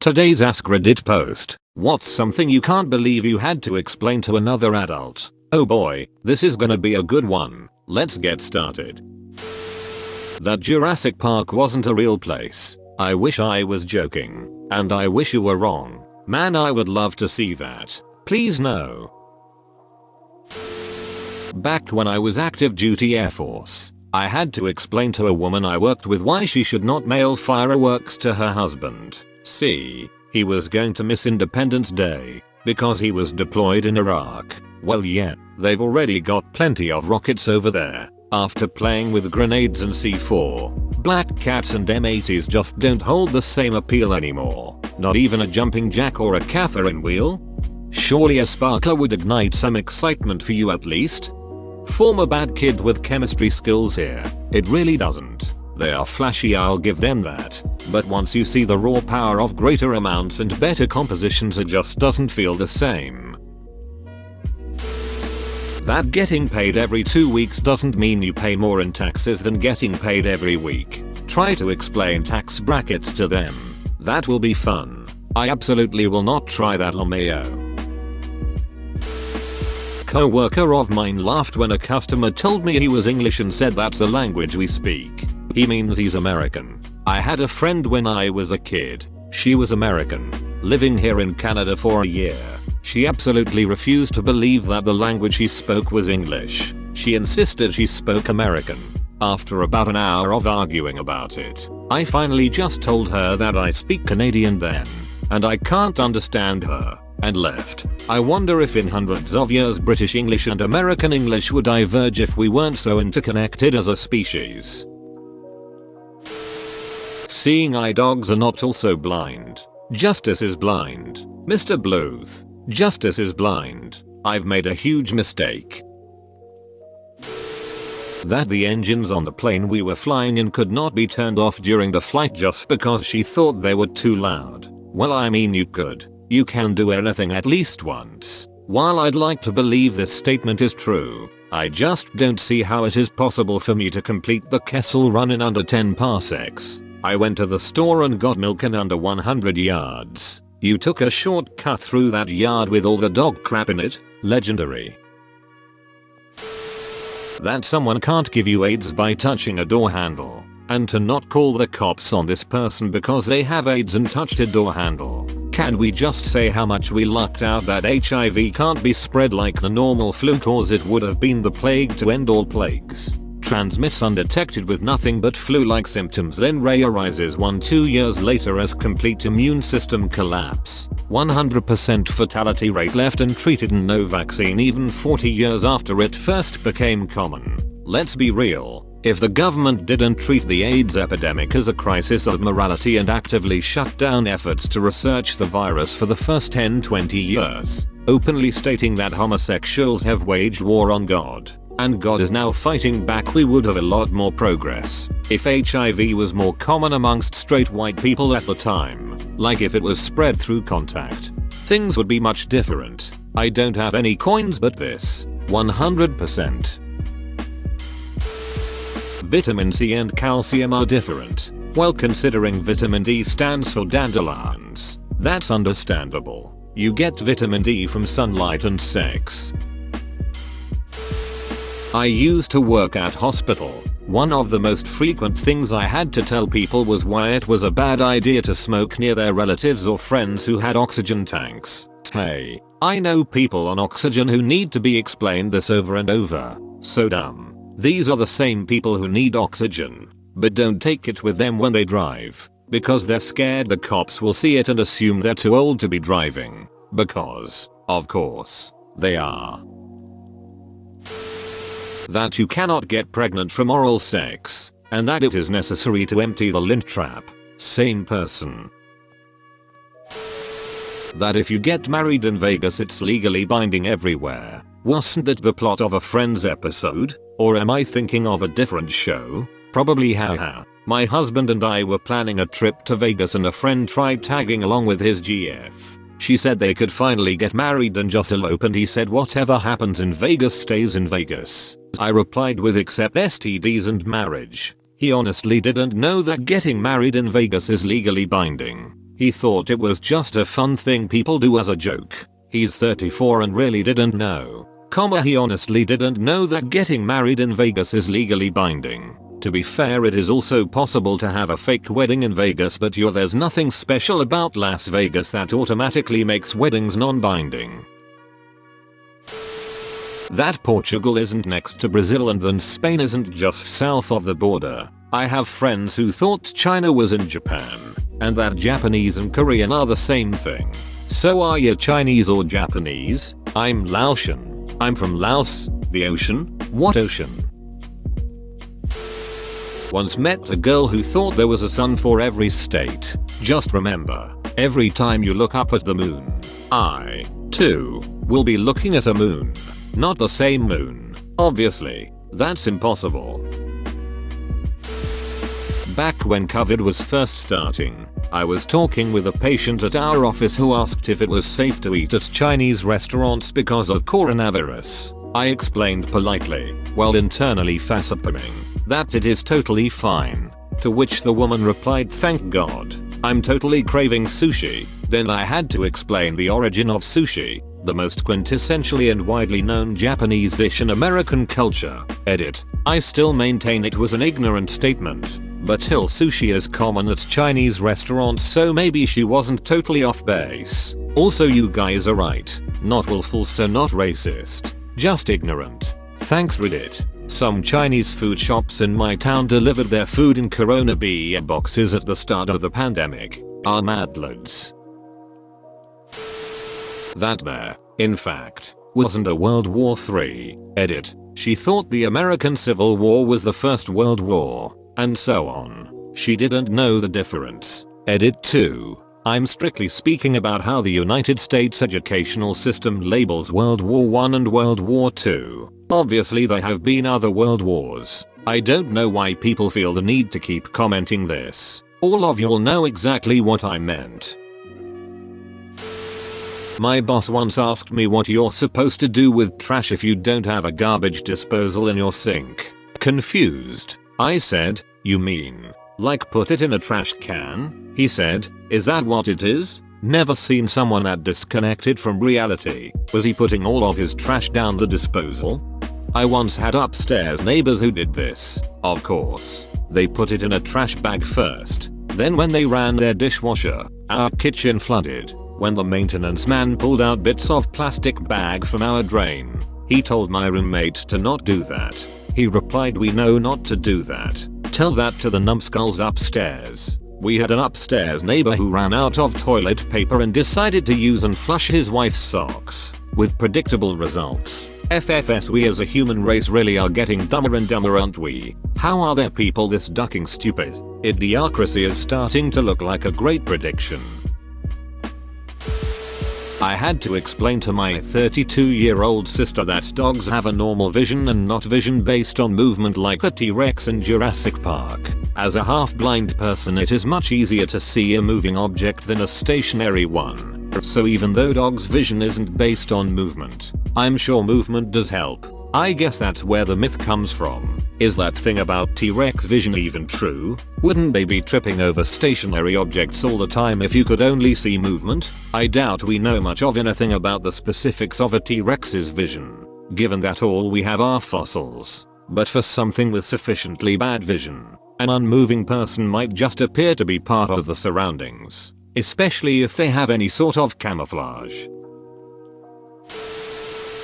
Today's AskReddit post. What's something you can't believe you had to explain to another adult? Oh boy, this is gonna be a good one. Let's get started. That Jurassic Park wasn't a real place. I wish I was joking. And I wish you were wrong. Man, I would love to see that. Please no. Back when I was active duty Air Force, I had to explain to a woman I worked with why she should not mail fireworks to her husband. See, he was going to miss Independence Day because he was deployed in Iraq. Well, yeah, they've already got plenty of rockets over there. After playing with grenades and C4, Black Cats and M80s just don't hold the same appeal anymore. Not even a jumping jack or a Catherine wheel? Surely a sparkler would ignite some excitement for you at least? Former bad kid with chemistry skills here. It really doesn't. They are flashy, I'll give them that. But once you see the raw power of greater amounts and better compositions, it just doesn't feel the same. That getting paid every 2 weeks doesn't mean you pay more in taxes than getting paid every week. Try to explain tax brackets to them. That will be fun. I absolutely will not try that on Mayo. Co-worker of mine laughed when a customer told me he was English and said that's the language we speak. He means he's American. I had a friend when I was a kid. She was American, living here in Canada for a year. She absolutely refused to believe that the language he spoke was English. She insisted she spoke American. After about an hour of arguing about it, I finally just told her that I speak Canadian then, and I can't understand her, and left. I wonder if in hundreds of years British English and American English would diverge if we weren't so interconnected as a species. Seeing eye dogs are not also blind. Justice is blind. Mr. Bluth. Justice is blind. I've made a huge mistake. That the engines on the plane we were flying in could not be turned off during the flight just because she thought they were too loud. Well, I mean, you could. You can do anything at least once. While I'd like to believe this statement is true, I just don't see how it is possible for me to complete the Kessel Run in under 10 parsecs. I went to the store and got milk in under 100 yards. You took a shortcut through that yard with all the dog crap in it? Legendary. That someone can't give you AIDS by touching a door handle, and to not call the cops on this person because they have AIDS and touched a door handle. Can we just say how much we lucked out that HIV can't be spread like the normal flu, cause it would have been the plague to end all plagues. Transmits undetected with nothing but flu-like symptoms, then re-arises 1-2 years later as complete immune system collapse. 100% fatality rate left untreated and no vaccine even 40 years after it first became common. Let's be real. If the government didn't treat the AIDS epidemic as a crisis of morality and actively shut down efforts to research the virus for the first 10-20 years, openly stating that homosexuals have waged war on God, and God is now fighting back, we would have a lot more progress. If HIV was more common amongst straight white people at the time, like if it was spread through contact, things would be much different. I don't have any coins but this. 100%. Vitamin C and calcium are different. Well, considering vitamin D stands for dandelions, that's understandable. You get vitamin D from sunlight and sex. I used to work at hospital. One of the most frequent things I had to tell people was why it was a bad idea to smoke near their relatives or friends who had oxygen tanks. Hey, I know people on oxygen who need to be explained this over and over. So dumb. These are the same people who need oxygen, but don't take it with them when they drive, because they're scared the cops will see it and assume they're too old to be driving. Because, of course, they are. That you cannot get pregnant from oral sex, and that it is necessary to empty the lint trap. Same person. That if you get married in Vegas it's legally binding everywhere. Wasn't that the plot of a Friends episode? Or am I thinking of a different show? Probably. Haha. My husband and I were planning a trip to Vegas and a friend tried tagging along with his GF. She said they could finally get married and just elope, and he said whatever happens in Vegas stays in Vegas. I replied with except STDs and marriage. He honestly didn't know that getting married in Vegas is legally binding. He thought it was just a fun thing people do as a joke. He's 34 and really didn't know. He honestly didn't know that getting married in Vegas is legally binding. To be fair, it is also possible to have a fake wedding in Vegas, but there's nothing special about Las Vegas that automatically makes weddings non-binding. That Portugal isn't next to Brazil and then Spain isn't just south of the border. I have friends who thought China was in Japan, and that Japanese and Korean are the same thing. So are you Chinese or Japanese? I'm Laotian. I'm from Laos. The ocean? What ocean? Once met a girl who thought there was a sun for every state. Just remember, every time you look up at the moon, I, too, will be looking at a moon. Not the same moon. Obviously, that's impossible. Back when COVID was first starting, I was talking with a patient at our office who asked if it was safe to eat at Chinese restaurants because of coronavirus. I explained politely, while internally facepalming, that it is totally fine. To which the woman replied, "Thank God. I'm totally craving sushi." Then I had to explain the origin of sushi, the most quintessentially and widely known Japanese dish in American culture. Edit. I still maintain it was an ignorant statement, but still sushi is common at Chinese restaurants, so maybe she wasn't totally off base. Also, you guys are right. Not willful, so not racist. Just ignorant. Thanks Reddit. Some Chinese food shops in my town delivered their food in Corona beer boxes at the start of the pandemic. Are mad loads. That there, in fact, wasn't a World War III. Edit. She thought the American Civil War was the First World War, and so on. She didn't know the difference. Edit 2. I'm strictly speaking about how the United States educational system labels World War I and World War II. Obviously there have been other world wars. I don't know why people feel the need to keep commenting this. All of you'll know exactly what I meant. My boss once asked me what you're supposed to do with trash if you don't have a garbage disposal in your sink. Confused, I said, "You mean, like put it in a trash can?" He said, "Is that what it is?" Never seen someone that disconnected from reality. Was he putting all of his trash down the disposal? I once had upstairs neighbors who did this. Of course, they put it in a trash bag first. Then when they ran their dishwasher, our kitchen flooded. When the maintenance man pulled out bits of plastic bag from our drain, he told my roommate to not do that. He replied, "We know not to do that. Tell that to the numbskulls upstairs." We had an upstairs neighbor who ran out of toilet paper and decided to use and flush his wife's socks, with predictable results. FFS, we as a human race really are getting dumber and dumber, aren't we? How are there people this ducking stupid? Idiocracy is starting to look like a great prediction. I had to explain to my 32-year-old sister that dogs have a normal vision and not vision based on movement like a T-Rex in Jurassic Park. As a half-blind person, it is much easier to see a moving object than a stationary one. So even though dogs' vision isn't based on movement, I'm sure movement does help. I guess that's where the myth comes from. Is that thing about T-Rex vision even true? Wouldn't they be tripping over stationary objects all the time if you could only see movement? I doubt we know much of anything about the specifics of a T-Rex's vision, given that all we have are fossils. But for something with sufficiently bad vision, an unmoving person might just appear to be part of the surroundings, especially if they have any sort of camouflage.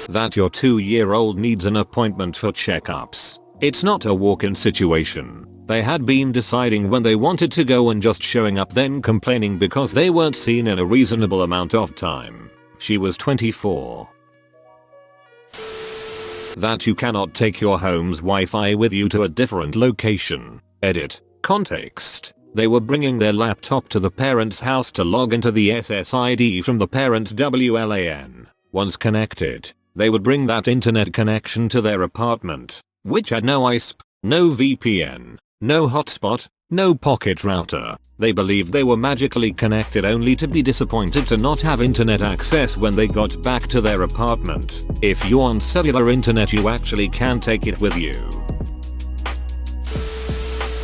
That your 2-year-old needs an appointment for checkups. It's not a walk-in situation. They had been deciding when they wanted to go and just showing up, then complaining because they weren't seen in a reasonable amount of time. She was 24. That you cannot take your home's Wi-Fi with you to a different location. Edit. Context. They were bringing their laptop to the parent's house to log into the SSID from the parent's WLAN. Once connected, they would bring that internet connection to their apartment, which had no ISP, no VPN, no hotspot, no pocket router. They believed they were magically connected, only to be disappointed to not have internet access when they got back to their apartment. If you're on cellular internet, you actually can take it with you.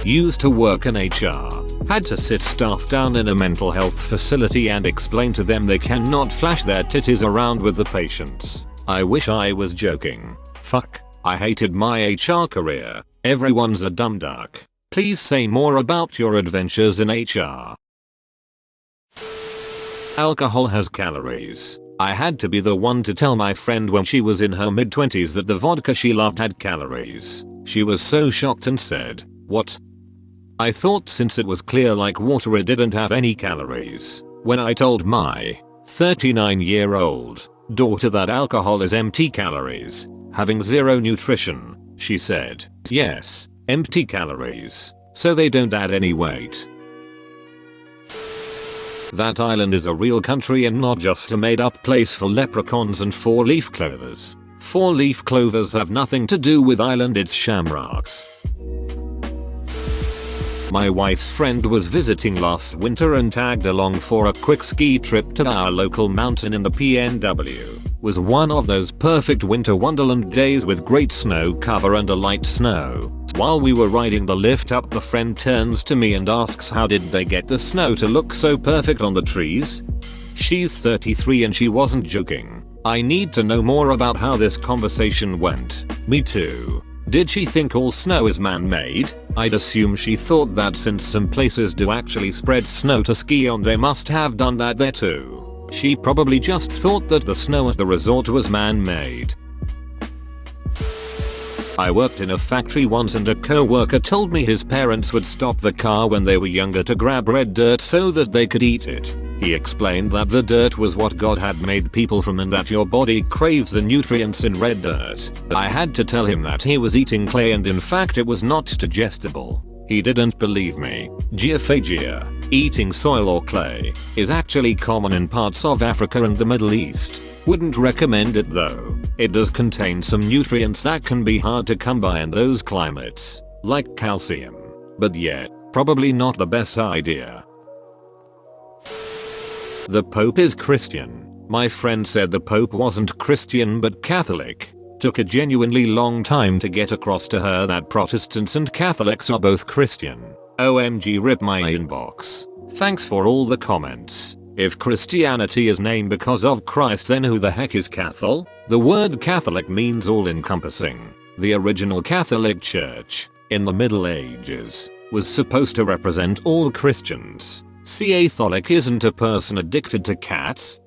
Used to work in HR. Had to sit staff down in a mental health facility and explain to them they cannot flash their titties around with the patients. I wish I was joking. Fuck. I hated my HR career. Everyone's a dumb duck. Please say more about your adventures in HR. Alcohol has calories. I had to be the one to tell my friend when she was in her mid-20s that the vodka she loved had calories. She was so shocked and said, "What?" I thought since it was clear like water it didn't have any calories. When I told my 39-year-old daughter that alcohol is empty calories, having zero nutrition, she said, "Yes, empty calories, so they don't add any weight." That island is a real country and not just a made-up place for leprechauns and four-leaf clovers. Four-leaf clovers have nothing to do with island, it's shamrocks. My wife's friend was visiting last winter and tagged along for a quick ski trip to our local mountain in the PNW. Was one of those perfect winter wonderland days with great snow cover and a light snow. While we were riding the lift up, the friend turns to me and asks how did they get the snow to look so perfect on the trees? She's 33 and she wasn't joking. I need to know more about how this conversation went. Me too. Did she think all snow is man-made? I'd assume she thought that since some places do actually spread snow to ski on, they must have done that there too. She probably just thought that the snow at the resort was man-made. I worked in a factory once and a co-worker told me his parents would stop the car when they were younger to grab red dirt so that they could eat it. He explained that the dirt was what God had made people from and that your body craves the nutrients in red dirt. I had to tell him that he was eating clay and in fact it was not digestible. He didn't believe me. Geophagia, eating soil or clay, is actually common in parts of Africa and the Middle East. Wouldn't recommend it though. It does contain some nutrients that can be hard to come by in those climates, like calcium. But yet, probably not the best idea. The Pope is Christian. My friend said the Pope wasn't Christian but Catholic. Took a genuinely long time to get across to her that Protestants and Catholics are both Christian. OMG, rip my inbox. Thanks for all the comments. If Christianity is named because of Christ, then who the heck is Catholic? The word Catholic means all-encompassing. The original Catholic Church, in the Middle Ages, was supposed to represent all Christians. Catholic isn't a person addicted to cats.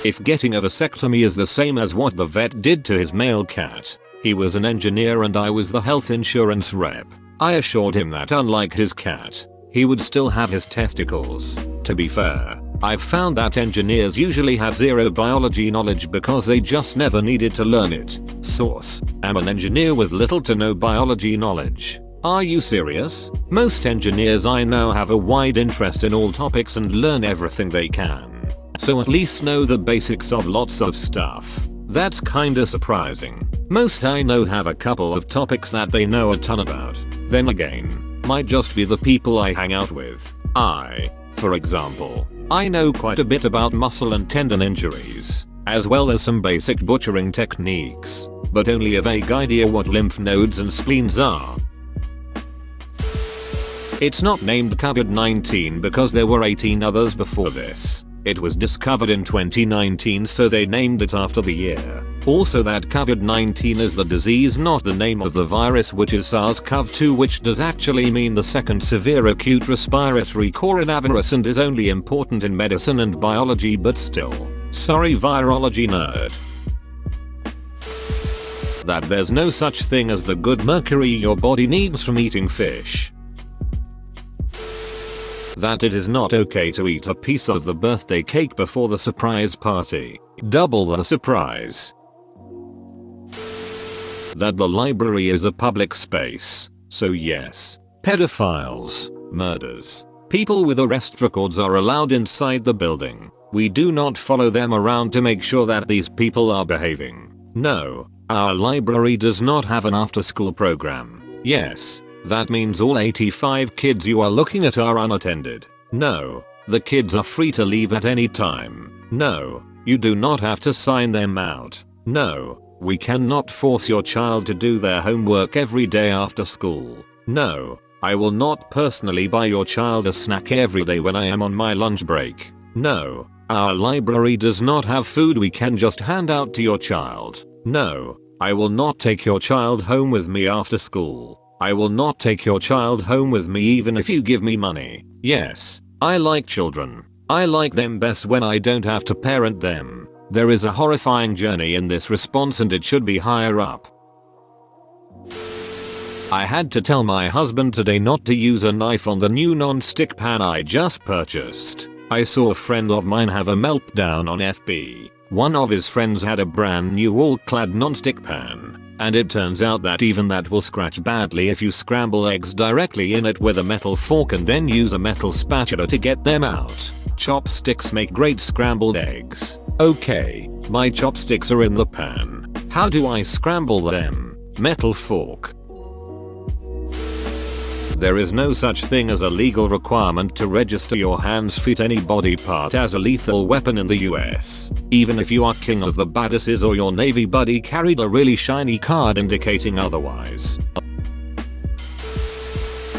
If getting a vasectomy is the same as what the vet did to his male cat, he was an engineer and I was the health insurance rep. I assured him that unlike his cat, he would still have his testicles. To be fair, I've found that engineers usually have zero biology knowledge because they just never needed to learn it. Source: I'm an engineer with little to no biology knowledge. Are you serious? Most engineers I know have a wide interest in all topics and learn everything they can. So at least know the basics of lots of stuff. That's kinda surprising. Most I know have a couple of topics that they know a ton about. Then again, might just be the people I hang out with. For example, I know quite a bit about muscle and tendon injuries, as well as some basic butchering techniques, but only a vague idea what lymph nodes and spleens are. It's not named COVID-19 because there were 18 others before this. It was discovered in 2019, so they named it after the year. Also, that COVID-19 is the disease, not the name of the virus, which is SARS-CoV-2, which does actually mean the second severe acute respiratory coronavirus and is only important in medicine and biology, but still. Sorry, virology nerd. That there's no such thing as the good mercury your body needs from eating fish. That it is not okay to eat a piece of the birthday cake before the surprise party. Double the surprise. That the library is a public space. So yes, pedophiles, murders, people with arrest records are allowed inside the building. We do not follow them around to make sure that these people are behaving. No, our library does not have an after-school program. Yes. That means all 85 kids you are looking at are unattended. No, the kids are free to leave at any time. No, you do not have to sign them out. No, we cannot force your child to do their homework every day after school. No, I will not personally buy your child a snack every day when I am on my lunch break. No. Our library does not have food we can just hand out to your child. No. I will not take your child home with me after school. I will not take your child home with me even if you give me money. Yes. I like children. I like them best when I don't have to parent them. There is a horrifying journey in this response and it should be higher up. I had to tell my husband today not to use a knife on the new non-stick pan I just purchased. I saw a friend of mine have a meltdown on FB. One of his friends had a brand new all-clad non-stick pan. And it turns out that even that will scratch badly if you scramble eggs directly in it with a metal fork and then use a metal spatula to get them out. Chopsticks make great scrambled eggs. Okay, my chopsticks are in the pan. How do I scramble them? Metal fork. There is no such thing as a legal requirement to register your hands, feet, any body part as a lethal weapon in the US. Even if you are king of the badasses or your navy buddy carried a really shiny card indicating otherwise.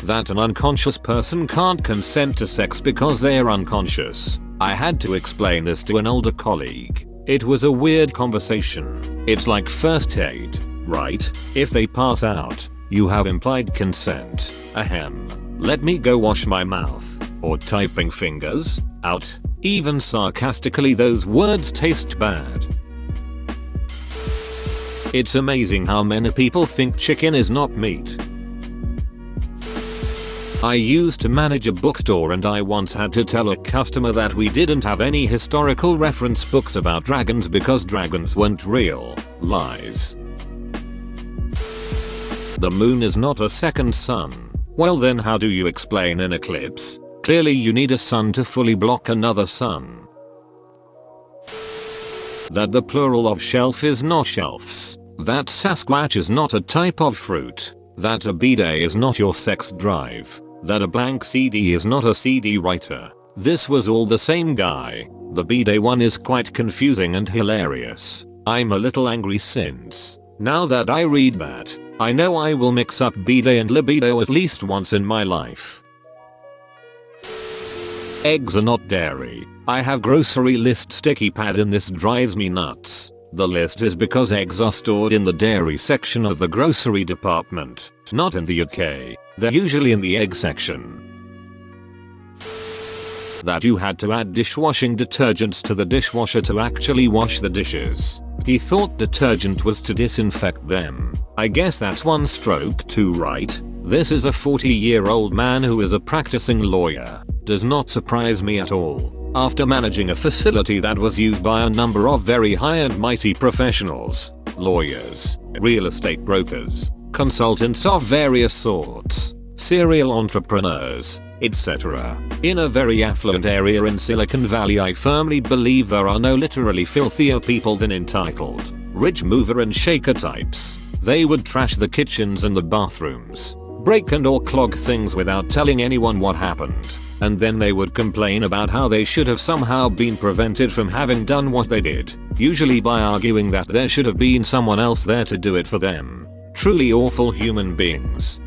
That an unconscious person can't consent to sex because they are unconscious. I had to explain this to an older colleague. It was a weird conversation. It's like first aid, right? If they pass out, you have implied consent. Ahem. Let me go wash my mouth. Or typing fingers. Out. Even sarcastically, those words taste bad. It's amazing how many people think chicken is not meat. I used to manage a bookstore and I once had to tell a customer that we didn't have any historical reference books about dragons because dragons weren't real. Lies. The moon is not a second sun. Well then how do you explain an eclipse? Clearly you need a sun to fully block another sun. That the plural of shelf is not shelves. That Sasquatch is not a type of fruit. That a bidet is not your sex drive. That a blank CD is not a CD writer. This was all the same guy. The bidet one is quite confusing and hilarious. I'm a little angry since, now that I read that, I know I will mix up bidet and libido at least once in my life. Eggs are not dairy. I have grocery list sticky pad and this drives me nuts. The list is because eggs are stored in the dairy section of the grocery department, not in the UK. They're usually in the egg section. That you had to add dishwashing detergents to the dishwasher to actually wash the dishes. He thought detergent was to disinfect them. I guess that's one stroke too, right? This is a 40-year-old man who is a practicing lawyer. Does not surprise me at all. After managing a facility that was used by a number of very high and mighty professionals, lawyers, real estate brokers, consultants of various sorts, serial entrepreneurs, etc. In a very affluent area in Silicon Valley, I firmly believe there are no literally filthier people than entitled, rich mover and shaker types. They would trash the kitchens and the bathrooms, break and or clog things without telling anyone what happened. And then they would complain about how they should have somehow been prevented from having done what they did, usually by arguing that there should have been someone else there to do it for them. Truly awful human beings.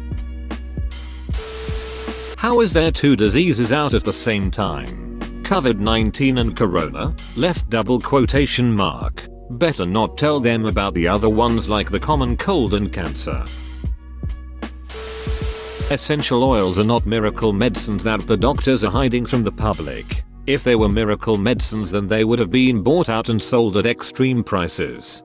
How is there two diseases out at the same time? COVID-19 and Corona? Left double quotation mark. Better not tell them about the other ones like the common cold and cancer. Essential oils are not miracle medicines that the doctors are hiding from the public. If they were miracle medicines, then they would have been bought out and sold at extreme prices.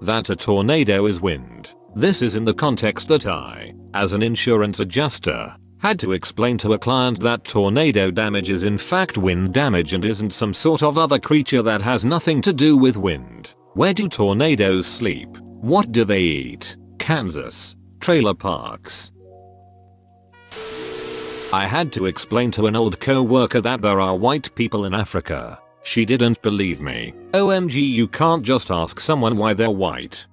That a tornado is wind. This is in the context that I, as an insurance adjuster, had to explain to a client that tornado damage is in fact wind damage and isn't some sort of other creature that has nothing to do with wind. Where do tornadoes sleep? What do they eat? Kansas. Trailer parks. I had to explain to an old co-worker that there are white people in Africa. She didn't believe me. OMG, you can't just ask someone why they're white.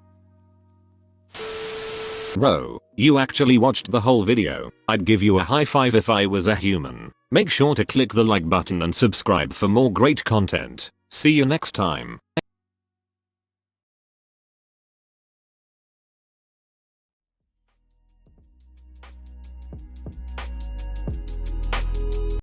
Bro, you actually watched the whole video. I'd give you a high five if I was a human. Make sure to click the like button and subscribe for more great content. See you next time.